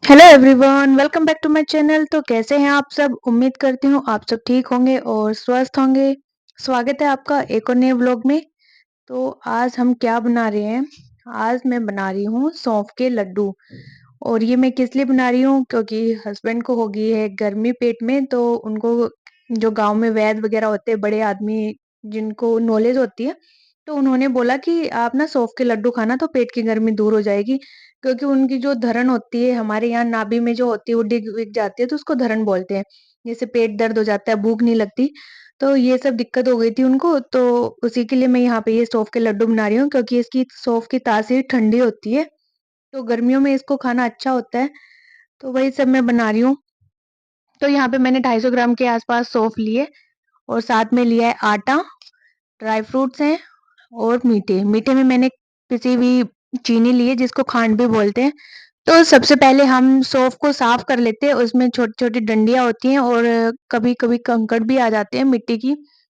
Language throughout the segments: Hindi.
Hello everyone, welcome back to my channel. तो कैसे हैं आप सब? उम्मीद करती हूँ आप सब ठीक होंगे और स्वस्थ होंगे। स्वागत है आपका एक और नए व्लॉग में। तो आज हम क्या बना रहे हैं? आज मैं बना रही हूँ सौंफ के लड्डू। और ये मैं किस लिए बना रही हूँ, क्योंकि हस्बैंड को हो गई है गर्मी पेट में, तो उनको जो गांव में वैद्य वगैरह होते हैं, बड़े आदमी जिनको नॉलेज होती है, तो उन्होंने बोला कि आप ना सौंफ के लड्डू खाना तो पेट की गर्मी दूर हो जाएगी। क्योंकि उनकी जो धरण होती है, हमारे यहाँ नाभि में जो होती है वो डिग विग जाती है, तो उसको धरण बोलते हैं। जैसे पेट दर्द हो जाता है, भूख नहीं लगती, तो ये सब दिक्कत हो गई थी उनको। तो उसी के लिए मैं यहाँ पे ये सौंफ के लड्डू बना रही हूँ, क्योंकि इसकी सौंफ की तासीर ठंडी होती है, तो गर्मियों में इसको खाना अच्छा होता है। तो वही सब मैं बना रही हूँ। तो यहाँ पे मैंने 250 ग्राम के आसपास सौंफ लिए और साथ में लिया है आटा, ड्राई फ्रूट्स हैं और मीठे। मीठे में मैंने पिसी हुई चीनी ली है, जिसको खांड भी बोलते हैं। तो सबसे पहले हम सौंफ को साफ कर लेते हैं। उसमें छोटी-छोटी डंडियाँ होती हैं और कभी-कभी कंकड़ भी आ जाते हैं मिट्टी की,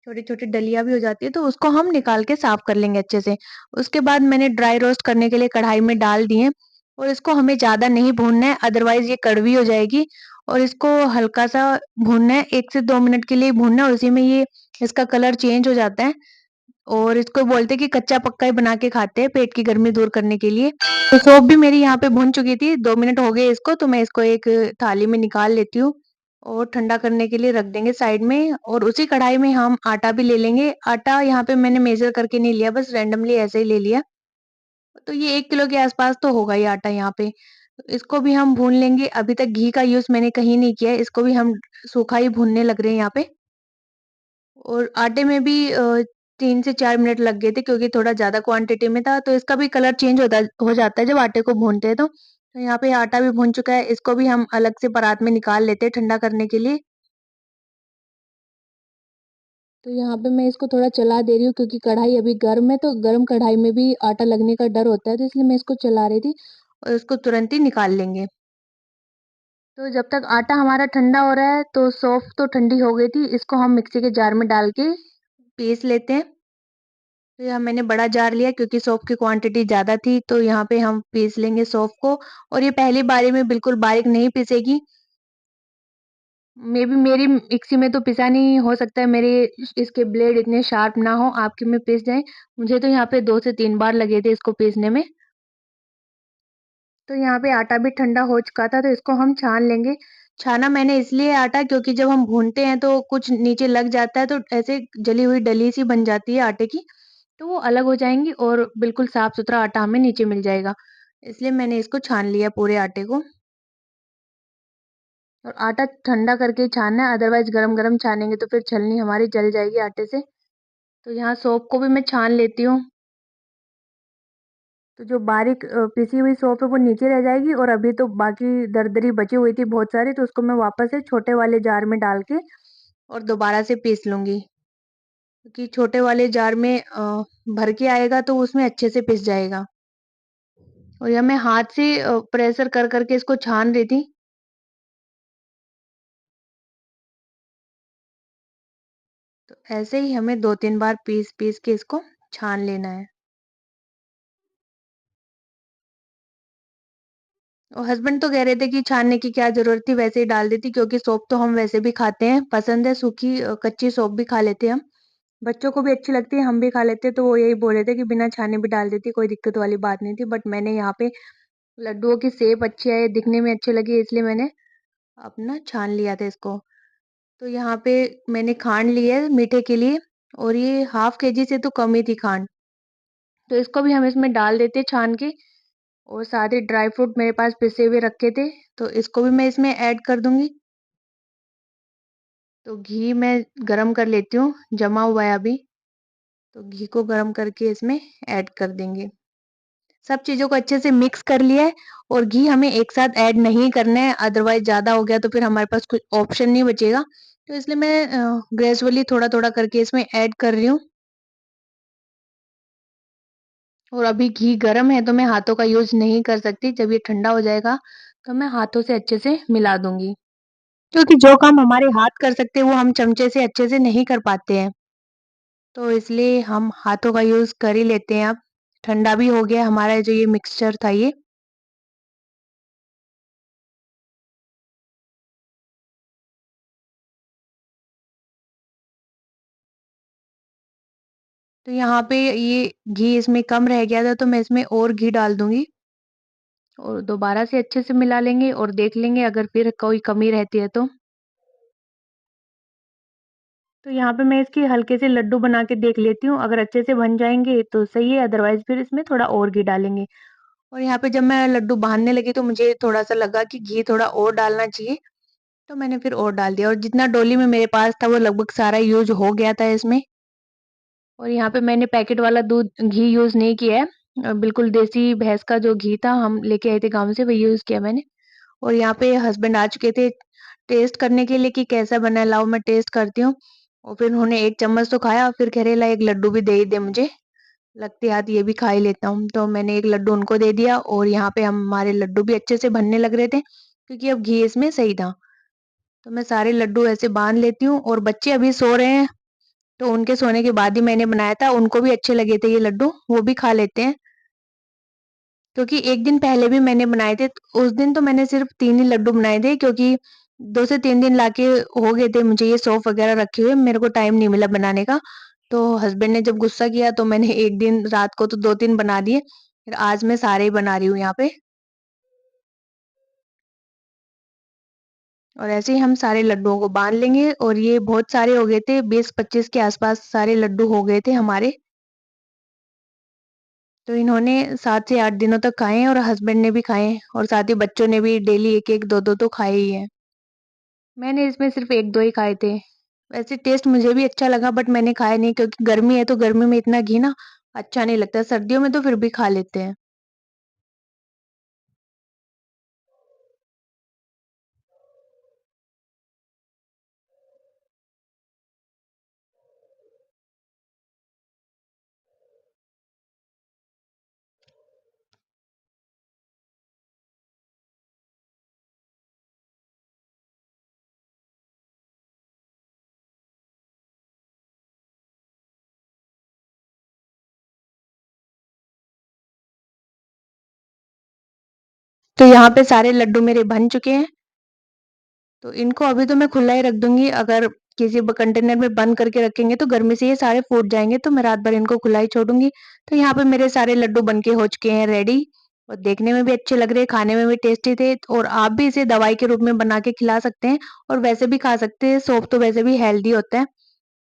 छोटी-छोटी डलियाँ भी हो जाती है, तो उसको हम निकाल के साफ कर लेंगे अच्छे से। उसके बाद मैंने ड्राई रोस्ट करने के लिए कढ़ाई में डाल दिए और इसको हमें ज़्यादा नहीं भूनना है, अदरवाइज़ ये कड़वी हो जाएगी। और इसको हल्का-सा भूनना है, 1 से 2 मिनट के लिए भूनना है, उसी में ये इसका कलर चेंज हो जाता है। और इसको बोलते हैं कि कच्चा-पक्का ही बना के खाते हैं पेट की गर्मी दूर करने के लिए। तो सौंफ भी मेरी यहाँ पे भुन चुकी थी, 2 मिनट हो गए इसको, तो मैं इसको एक थाली में निकाल लेती हूँ और ठंडा करने के लिए रख देंगे साइड में। और उसी कढ़ाई में हम आटा भी ले लेंगे। आटा यहाँ पे मैंने मेज़र करके नहीं लिया, बस रैंडमली ऐसे ही ले लिया। तो ये 1 किलो के आसपास तो होगा ये आटा यहाँ पे। तो इसको भी हम भून लेंगे। अभी तक घी का यूज़ मैंने कहीं नहीं किया है, इसको भी हम सूखा ही भूनने लग रहे हैं यहाँ पे। और आटे में भी 3 से 4 मिनट लग गए थे, क्योंकि थोड़ा ज़्यादा क्वांटिटी में था, तो इसका भी कलर चेंज होता हो जाता है जब आटे को भूनते हैं तो। तो यहाँ पे आटा भी भून चुका है, इसको भी हम अलग से परात में निकाल लेते हैं ठंडा करने के लिए। तो यहाँ पे मैं इसको थोड़ा चला दे रही हूँ, क्योंकि कढ़ाई अभी गर्म है, तो गर्म कढ़ाई में भी आटा लगने का डर होता है, तो इसलिए मैं इसको चला रही थी। और इसको तुरंत ही निकाल लेंगे। तो जब तक आटा हमारा ठंडा हो रहा है, तो सौंफ तो ठंडी हो गई थी, इसको हम मिक्सी के जार में डाल के पीस लेते हैं। तो यहाँ मैंने बड़ा जार लिया, क्योंकि सौंफ की क्वांटिटी ज़्यादा थी, तो यहाँ पे हम पीस लेंगे सौंफ को। और ये पहली बारी में बिल्कुल बारीक नहीं पिसेगी। मेबी मेरी मिक्सी में तो पिसा नहीं, हो सकता है मेरे इसके ब्लेड इतने शार्प ना हो, आपके में पिस जाए। मुझे तो यहाँ पे 2 से 3 बार लगे थे इसको पीसने में। तो यहाँ पे आटा भी ठंडा हो चुका था, तो इसको हम छान लेंगे। छाना मैंने इसलिए आटा, क्योंकि जब हम भूनते हैं तो कुछ नीचे लग जाता है, तो ऐसे जली हुई डली सी बन जाती है आटे की, तो वो अलग हो जाएँगी और बिल्कुल साफ-सुथरा आटा हमें नीचे मिल जाएगा। इसलिए मैंने इसको छान लिया पूरे आटे को। और आटा ठंडा करके ही छानना है, अदरवाइज़ गरम-गरम छानेंगे तो फिर छलनी हमारी जल जाएगी आटे से। तो यहाँ सौंफ को भी मैं छान लेती हूँ। तो जो बारीक पिसी हुई सौंफ है वो नीचे रह जाएगी, और अभी तो बाकी दरदरी बची हुई थी बहुत सारी, तो उसको मैं वापस से छोटे वाले जार में डाल के और दोबारा से पीस लूँगी। क्योंकि छोटे वाले जार में भर के आएगा तो उसमें अच्छे से पिस जाएगा। और यहाँ मैं हाथ से प्रेशर कर कर के इसको छान रही थी। तो ऐसे ही हमें 2-3 बार पीस-पीस के इसको छान लेना है। और हस्बैंड तो कह रहे थे कि छानने की क्या ज़रूरत थी, वैसे ही डाल देती, क्योंकि सौंफ तो हम वैसे भी खाते हैं, पसंद है सूखी कच्ची सौंफ भी खा लेते हैं हम। बच्चों को भी अच्छी लगती है, हम भी खा लेते हैं, तो वो यही बोल रहे थे कि बिना छाने भी डाल देती, कोई दिक्कत वाली बात नहीं थी। बट मैंने यहाँ पे लड्डुओं की शेप अच्छी आई, दिखने में अच्छे लगे, इसलिए मैंने अपना छान लिया था इसको। तो यहाँ पे मैंने खांड ली है मीठे के लिए, और ये हाफ केजी से तो कम ही थी खांड। तो इसको भी हम इसमें डाल देते हैं छान के। और साथ ही ड्राई फ्रूट मेरे पास पिसे हुए रखे थे, तो इसको भी मैं इसमें ऐड कर दूँगी। तो घी मैं गरम कर लेती हूँ, जमा हुआ है अभी, तो घी को गरम करके इसमें ऐड कर देंगे। सब चीज़ों को अच्छे से मिक्स कर लिया है, और घी हमें एक साथ ऐड नहीं करना है, अदरवाइज़ ज़्यादा हो गया तो फिर हमारे पास कोई ऑप्शन नहीं बचेगा। तो इसलिए मैं ग्रेजुअली थोड़ा-थोड़ा करके इसमें ऐड कर रही हूँ। और अभी घी गरम है, तो मैं हाथों का यूज़ नहीं कर सकती, जब ये ठंडा हो जाएगा, तो मैं हाथों से अच्छे से मिला दूँगी। क्योंकि जो काम हमारे हाथ कर सकते हैं, वो हम चमचे से अच्छे से नहीं कर पाते हैं। तो इसलिए हम हाथों का यूज़ कर ही लेते हैं अब। ठंडा भी हो गया हमारा जो ये मिक्सचर था ये। तो यहाँ पे ये घी इसमें कम रह गया था तो मैं इसमें और घी डाल दूँगी और दोबारा से अच्छे से मिला लेंगे और देख लेंगे अगर फिर कोई कमी रहती है तो। तो यहाँ पे मैं इसके हल्के से लड्डू बना के देख लेती हूँ, अगर अच्छे से बन जाएँगे तो सही है, अदरवाइज़ फिर इसमें थोड़ा और घी डालेंगे। और यहाँ पे जब मैं लड्डू बाँधने लगी तो मुझे थोड़ा-सा लगा कि घी थोड़ा और डालना चाहिए, तो मैंने फिर और डाल दिया और जितना डोली में मेरे पास था वो लगभग सारा यूज़ हो गया था इसमें। और यहाँ पे मैंने पैकेट वाला दूध घी यूज़ नहीं किया है। बिल्कुल देसी भैंस का जो घी था हम लेके आए थे गाँव से वही यूज़ किया मैंने। और यहाँ पे हस्बैंड आ चुके थे टेस्ट करने के लिए कि कैसा बना है, लाओ मैं टेस्ट करती हूँ। और फिर उन्होंने 1 चम्मच तो खाया फिर कह रहे ला 1 लड्डू भी दे ही दे मुझे, लगते हाथ ये भी खा ही लेता हूँ। तो मैंने 1 लड्डू उनको दे दिया और यहाँ पे हमारे लड्डू भी अच्छे से बनने लग रहे थे, क्योंकि अब घी इसमें सही था। तो मैं सारे लड्डू ऐसे बाँध लेती हूँ और बच्चे अभी सो रहे हैं, तो उनके सोने के बाद ही मैंने बनाया था, उनको भी अच्छे लगे थे ये लड्डू, वो भी खा लेते हैं। क्योंकि 1 दिन पहले भी मैंने बनाए थे, तो उस दिन तो मैंने सिर्फ़ 3 ही लड्डू बनाए थे क्योंकि 2 से 3 दिन लाके हो गए थे मुझे ये सौंफ वग़ैरह रखे हुए, मेरे को टाइम नहीं मिला बनाने का। तो हस्बैंड ने जब गुस्सा किया तो मैंने 1 दिन रात को तो 2-3 बना दिए, फिर आज मैं सारे ही बना रही हूँ यहाँ पे। और ऐसे ही हम सारे लड्डुओं को बाँध लेंगे और ये बहुत सारे हो गए थे, 20-25 के आस-पास सारे लड्डू हो गए थे हमारे। तो इन्होंने 7 से 8 दिनों तक खाए हैं और हस्बैंड ने भी खाए हैं और साथ ही बच्चों ने भी डेली 1-1, 2-2 तो खाए ही हैं। मैंने इसमें सिर्फ़ 1-2 ही खाए थे। वैसे टेस्ट मुझे भी अच्छा लगा बट मैंने खाया नहीं क्योंकि गर्मी है तो गर्मी में इतना घी ना अच्छा नहीं लगता, सर्दियों में तो फिर भी खा लेते हैं। तो यहाँ पे सारे लड्डू मेरे बन चुके हैं। तो इनको अभी तो मैं खुला ही रख दूँगी, अगर किसी ब कंटेनर में बंद करके रखेंगे तो गर्मी से ये सारे फूट जाएँगे, तो मैं रात भर इनको खुला ही छोड़ूँगी। तो यहाँ पे मेरे सारे लड्डू बन के हो चुके हैं रेडी और देखने में भी अच्छे लग रहे हैं, खाने में भी टेस्टी थे और आप भी इसे दवाई के रूप में बना के खिला सकते हैं और वैसे भी खा सकते हैं, सौंफ तो वैसे भी हेल्दी होता है।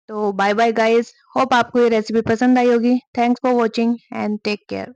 तो बाय बाय गाइस, होप आपको ये रेसिपी पसंद आई होगी। Thanks for watching and take care.